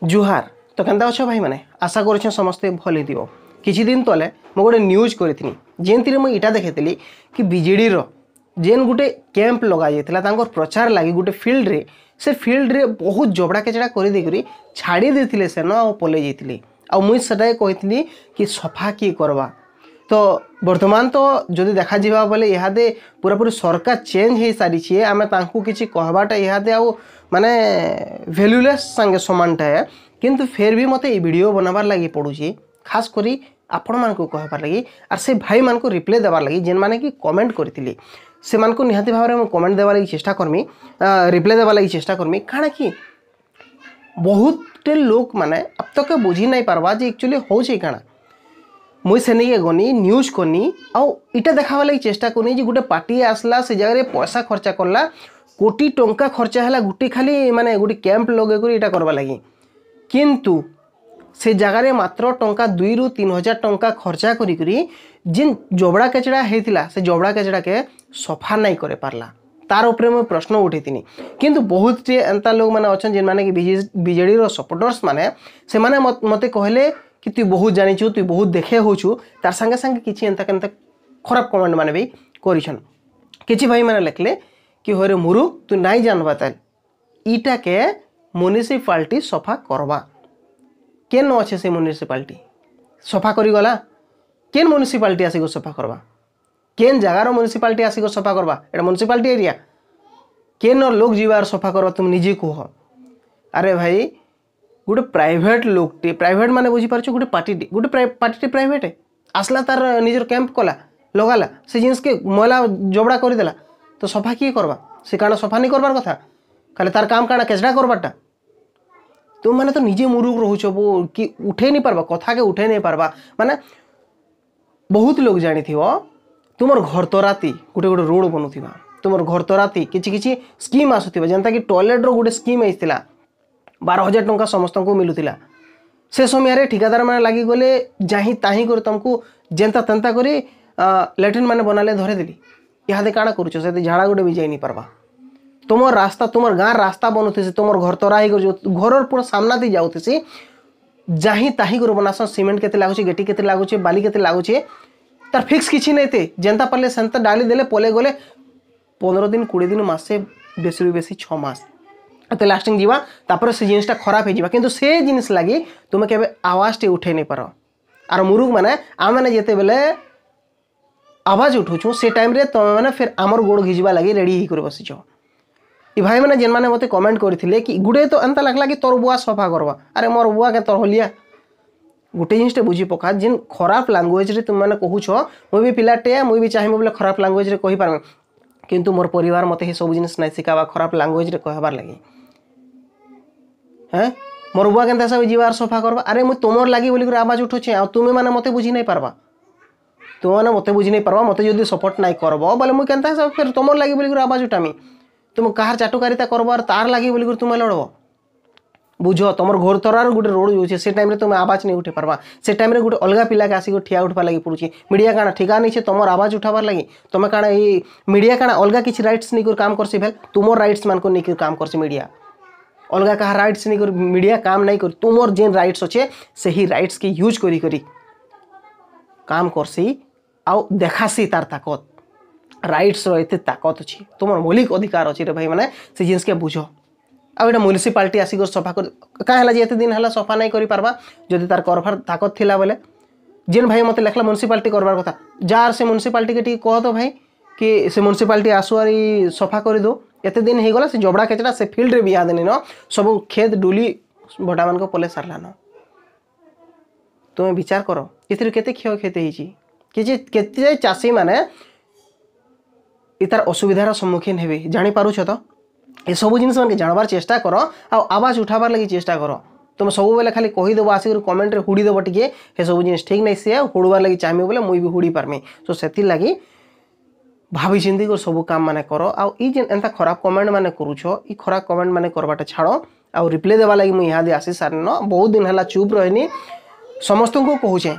जुहार तो केनता अच्छे भाई मैंने आशा कर समस्ते भल हो किछि दिन तले मु गोटे न्यूज करी जेनथि मुझे इटा देखी कि बीजेडी जेन गोटे कैंप लगा जाता प्रचार लगी गोटे फील्ड रे से फील्ड रे बहुत जबड़ा केचड़ा कर छाड़ी देते से न पलि जाते आ मुई सेटा कही कि सफा किए करवा तो वर्तमान तो जदि देखा जावा बोले इहादे पूरा पूरी सरकार चेंज हो सारी आम किसी कहवाटा इहादे आउ माने वैल्यूलेस संगे समानटा है किंतु फिर भी मते ये वीडियो बनाबार लगी पड़ुची खास करी आपण मानक कहबार लगी आर से भाई मान को रिप्लाई देवार लगी जेन माने कि कमेंट करथिले से मान को निहाती भाव में कमेंट देवार लगी चेष्टा करमी रिप्लाई देवार लगी चेष्टा करमी काना कि बहुत लोग माने अब तक बुझी नहीं पारबा जे एक्चुअली होछे काना मुई से नहीं गनी न्यूज करनी आउ इटा देखावा लगी चेष्टा करनी जे गोटे पार्टी आसला से जगह पैसा खर्चा करला कोटी टंका खर्चा है गोटे खाली माने गोटे कैंप लगे कर इटा करवा लगी किंतु से जगार मात्र टंका 2 ରୁ 3 हजार टंका खर्चा करी जिन जबड़ा केचड़ा होता से जबड़ा केचड़ा के सफा नहीं करे पारला तार उपरे मैं प्रश्न उठेनी किंतु बहुत एंता लोग मैंने अच्छा जिन माने कि बीजेडी सपोर्टर्स माने से माने मते कहले कि तु बहुत जानिछु तु बहुत देखे होछु तार संगे संगे किछि एंता केनता खराब कमेंट माने भी करिछन किछि भाई माने लिखले कि होरे मुरुख तू नहीं जानबा ताल इटा के म्युनिसिपालिटी सफा करवा केन अच्छे से म्युनिसिपालिटी सफा करी गला केन म्युनिसिपालिटी आसिक सफा करवा केन जगार म्युनिसिपालिटी आसिक सफा करवा एटा म्युनिसिपालिटी एरिया केन लोग जीवार सफा करवा तुम निजे कह अरे भाई गोटे प्राइवेट लोकटे प्राइवेट माने बुझी पारछ गोटे पार्टी प्राइवेट आसला तार निजर कैंप कला लगाला से जिनिस के मैला जबड़ा करदेला तो सफा किए करवा से काना सफा नहीं करवार कथा खाली तार काम काना केचड़ा करवाटा तुम माने तो निजे मुरुख रोच कि उठे नहीं पारबा कथा के उठे नहीं पारबा माने बहुत लोग जानी तुमर घर तराती गोटे गोटे रोड बनूथिबा तुमर घर तराती किछि किछि स्कीम आसुथिबा जनता कि टॉयलेट रो गोटे स्कीम आइथिला 12,000 टंका समस्त को मिलुथिला से समय ठिकादार मैंने लगी गले जाही ताही कर तुमको जेनता तेंता करी लैट्रिन मैंने बनाले धरे देली इहादे काଣା करूछ से झाड़ा गोटे भी जाई नहीं पारबा तुमर रास्ता तुमर गाँ रास्ता बनुथि तुमर घर तरा ही घर पूरा सामना दी जाऊथि जाही ताही कर बनास सीमेंट केते लागुचे गेटी केते लागुचे बाली केते लागुचे तार फिक्स किछि नहीं थे जेनता पारले सेंता डाली देले पले गले 15 दिन 20 दिन मासे बेसी बेसी 6 मास तो लास्टिंग जीवा तापर से जिनिसटा खराब हो जावा किंतु से जिनिस लगी तुम के आवाज टे उठे नहीं पार आर मुरुख माने आम मैंने जिते बेले आवाज उठुछु से टाइम रे तुम मैंने फिर आमर गोड़ घिजवा लगी रेडी कर बसीच ये भाई मैंने जेन मैंने मते कमेंट करथिले कि गुडे तो एंता लगला कि तोर बुआ सफा करवा अरे मोर बुआ के तोर होलिया गोटे जिनिसटे बुझी पका जिन खराब लैंग्वेज रे तुम मैंने कहूछ मुझे भी पिलाटे मुझे भी चाहिए बोले खराब लैंग्वेज रे कहि पारमे किंतु मोर परिवार मते हे सब जिनिस नहीं सिखावा खराब लैंग्वेज रे कहबार लगी हैं मोर बुआ केनता सब जीवार सफा करवा अरे मुझे तुमर लगी बोली आवाज उठुचे आ तुमे माने मते बुझी नहीं पारबा तुम मैंने मते बुझी नहीं पारबा मते जदि सपोर्ट नहीं करबो बोले मुझे केनता सब फिर तुमर लगी बोली आवाज उठामी तुम कहार चाटुकारिता करबो और तार लगी बोली तुम लड़ब बुझ तुम घर तरार गोटे रोड जाऊे से टाइम तुम आवाज नहीं उठे पारबा से टाइम गोटे अलग पिला के आसिक ठिया उठवा लगी पड़ुची मीडिया काना ठिका नहीं तुम आवाज उठाबार लगी तुम काना ये मीडिया काना अलग किसी राइट्स नहीं काम करसी भेल तुमर राइट्स मान को नहीं काम करसी मीडिया अलग कहा राइट्स नहीं कर मीडिया काम नहीं कर तुमर जेन राइट्स अच्छे से ही राइट्स के यूज करी करी काम करसी आउ देखासी तार ताकत राइट्स एते ताकत अच्छी तुम मौलिक अधिकार अच्छी रे भाई मैंने से जिनिस के बुझ आटा म्युनिसिपालिटी आसिक सफा कर क्या एत दिन है सफा नहीं कर पारबा जदि तार करफार ताकत थिला बोले जेन भाई मत लिखला म्युनिसिपालिटी करवार कथा जार से म्युनिसिपालिटी के कह तो भाई कि से म्युनिसिपालिटी आसुआरी सफा कर दो एत दिन हो गला से जबड़ा केचड़ा से फील्ड रे भी याद नहीं न सब खेत डुली भटा मान को पले सारलान तुम्हें विचार कर केते क्षय क्षति होती चाषी मैंने इतार असुविधार सम्मुखीन हेबे जानी पारुछ तो ये सब जिनिस मन के जानबार चेष्टा कर आवाज उठाबार लगी चेष्टा कर तुम सब बेले खाली कहीदेव आसिक कमेंट रे हुड़ीदेव टे हे सब जिनिस ठीक नहीं सी हुड़बार लगी चाहिए बोले मुई भी हुड़ी पारमी तो से लगी भाभी चिंती कर सब काम माने कर एंता खराब कमेंट माने करूछ ई खराब कमेंट माने करवाटा छाड़ आ रिप्लाई देवा लगी मुई इहादे आसी सारन बहुत दिन है चुप रहनी समस्त को कहूचे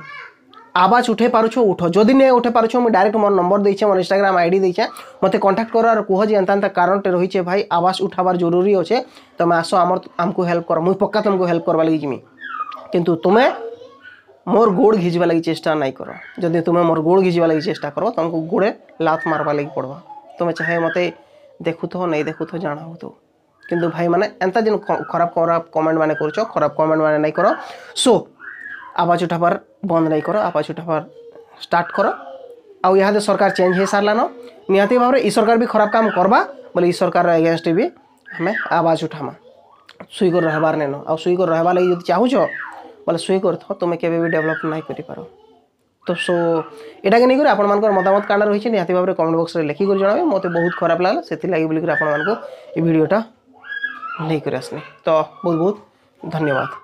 आवाज उठे पारुछ उठ जदि नहीं उठे पारुछ मुझे डायरेक्ट मोर नंबर देछे मोर इंस्टाग्राम आईडी देछे मते कांटेक्ट करो और कह जे एंता कारण टे रही भाई आवाज उठाबार जरूरी अच्छे तुम आस आमको हेल्प कर मुझे पक्का तुमको हेल्प करवा लगी जिमी किंतु तुम्हें मोर गोड़ घिचवा लगी चेष्टा नहीं कर जदि तुम्हें मोर गोड़ घिचवा लगी चेष्टा कर तुमको गोड़े लात मारवा लगी पड़वा तुम्हें चाहे मते देखु तो नहीं देखु तो जाना हो तो किंतु भाई माने एंता जिन खराब खराब कमेंट माने करो खराब कमेंट माने नहीं करो सो आवाज उठाबार बंद नहीं करो आवाज उठाबार स्टार्ट करो आउ यहाँ सरकार चेंज हो सारान निहाती भाव में ई सरकार भी खराब काम करवा बोले ई सरकार एगेन्स्ट भी हमें आवाज उठामा सुई कर रहबार नेन आ सुई कर रहबा लगी जो चाहूच बोले सुई कर तुम्हें केवे भी डेवलप नहीं कर तो सो यहाँ नहीं आप मतामत काण रही निहाती भाव में कमेंट बॉक्स में लिखिक जनाबे मत बहुत खराब लगा से बोलिक आपको ये भिडटा नहीं कर आसनी तो बहुत बहुत धन्यवाद।